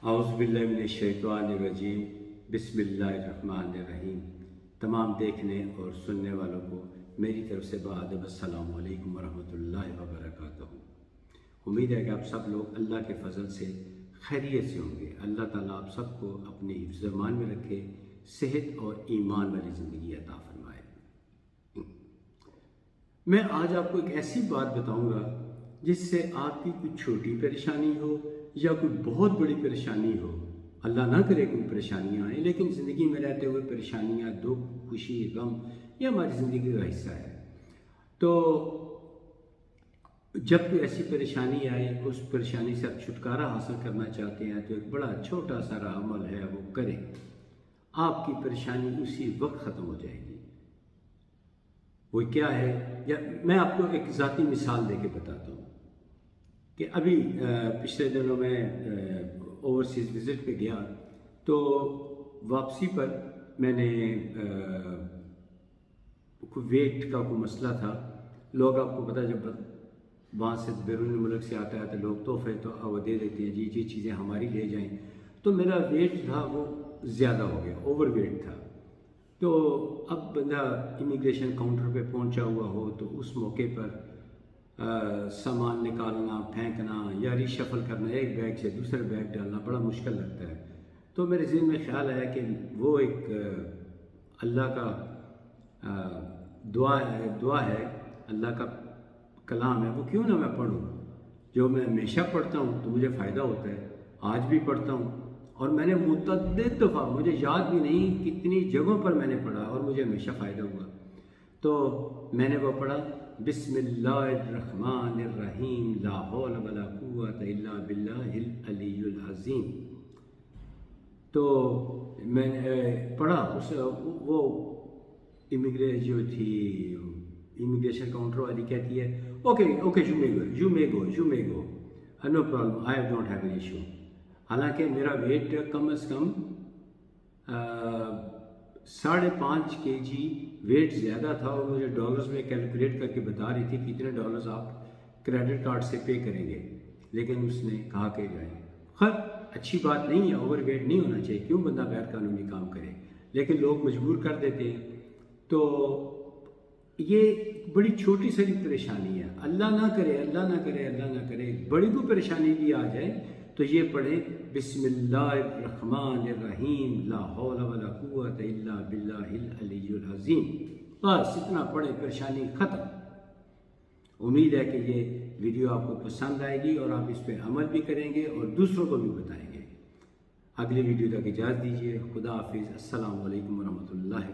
اعوذ باللہ من الشیطان الرجیم، بسم اللہ الرحمن الرحیم۔ تمام دیکھنے اور سننے والوں کو میری طرف سے بادب السلام علیکم ورحمۃ اللہ وبرکاتہ۔ امید ہے کہ آپ سب لوگ اللہ کے فضل سے خیریت سے ہوں گے۔ اللہ تعالیٰ آپ سب کو اپنے حفظ و امان میں رکھے، صحت اور ایمان والی زندگی عطا فرمائے۔ میں آج آپ کو ایک ایسی بات بتاؤں گا جس سے آپ کی کوئی چھوٹی پریشانی ہو یا کوئی بہت بڑی پریشانی ہو، اللہ نہ کرے کوئی پریشانیاں آئیں، لیکن زندگی میں رہتے ہوئے پریشانیاں، دکھ، خوشی، غم یہ ہماری زندگی کا حصہ ہے۔ تو جب کوئی ایسی پریشانی آئے، اس پریشانی سے آپ چھٹکارا حاصل کرنا چاہتے ہیں تو ایک بڑا چھوٹا سا عمل ہے، وہ کریں، آپ کی پریشانی اسی وقت ختم ہو جائے گی۔ وہ کیا ہے، یا میں آپ کو ایک ذاتی مثال دے کے بتاتا ہوں کہ ابھی پچھلے دنوں میں اوورسیز وزٹ پہ گیا، تو واپسی پر میں نے کوئی ویٹ کا کوئی مسئلہ تھا۔ لوگ، آپ کو پتہ، جب وہاں سے بیرون ملک سے آتا ہے تو لوگ تحفے تو وہ دے دیتے ہیں، جی یہ چیزیں ہماری لے جائیں۔ تو میرا ویٹ تھا وہ زیادہ ہو گیا، اوور ویٹ تھا۔ تو اب بندہ امیگریشن کاؤنٹر پہ پہنچا ہوا ہو تو اس موقع پر سامان نکالنا، پھینکنا یا ریشفل کرنا، ایک بیگ سے دوسرے بیگ ڈالنا بڑا مشکل لگتا ہے۔ تو میرے ذہن میں خیال آیا کہ وہ ایک اللہ کا دعا ہے، اللہ کا کلام ہے، وہ کیوں نہ میں پڑھوں، جو میں ہمیشہ پڑھتا ہوں تو مجھے فائدہ ہوتا ہے، آج بھی پڑھتا ہوں، اور میں نے متعدد دفعہ، مجھے یاد بھی نہیں کتنی جگہوں پر میں نے پڑھا اور مجھے ہمیشہ فائدہ ہوا۔ تو میں نے وہ پڑھا، بسم اللہ الرحمن الرحیم، لا حول ولا قوت الا باللہ العلی العظیم۔ تو میں نے پڑھا، وہ امیگریشن کاؤنٹر والی کہتی ہے، okay you may go, no problem, I don't have an issue. حالانکہ میرا ویٹ کم از کم 5.5 kg ویٹ زیادہ تھا، اور مجھے ڈالرز میں کیلکولیٹ کر کے بتا رہی تھی کتنے ڈالرز آپ کریڈٹ کارڈ سے پے کریں گے، لیکن اس نے کہا کہ جائیں۔ خیر اچھی بات نہیں ہے، اوور ویٹ نہیں ہونا چاہیے، کیوں بندہ غیر قانونی کام کرے، لیکن لوگ مجبور کر دیتے ہیں۔ تو یہ بڑی چھوٹی سی پریشانی ہے، اللہ نہ کرے بڑی کوئی پریشانی بھی آ جائے تو یہ پڑھیں، بسم اللہ الرحمن الرحیم، لا حول ولا قوت الا باللہ العلی العظیم، بس اتنا پڑھیں، پریشانی ختم۔ امید ہے کہ یہ ویڈیو آپ کو پسند آئے گی اور آپ اس پہ عمل بھی کریں گے اور دوسروں کو بھی بتائیں گے۔ اگلی ویڈیو تک اجازت دیجیے، خدا حافظ، السلام علیکم ورحمۃ اللہ۔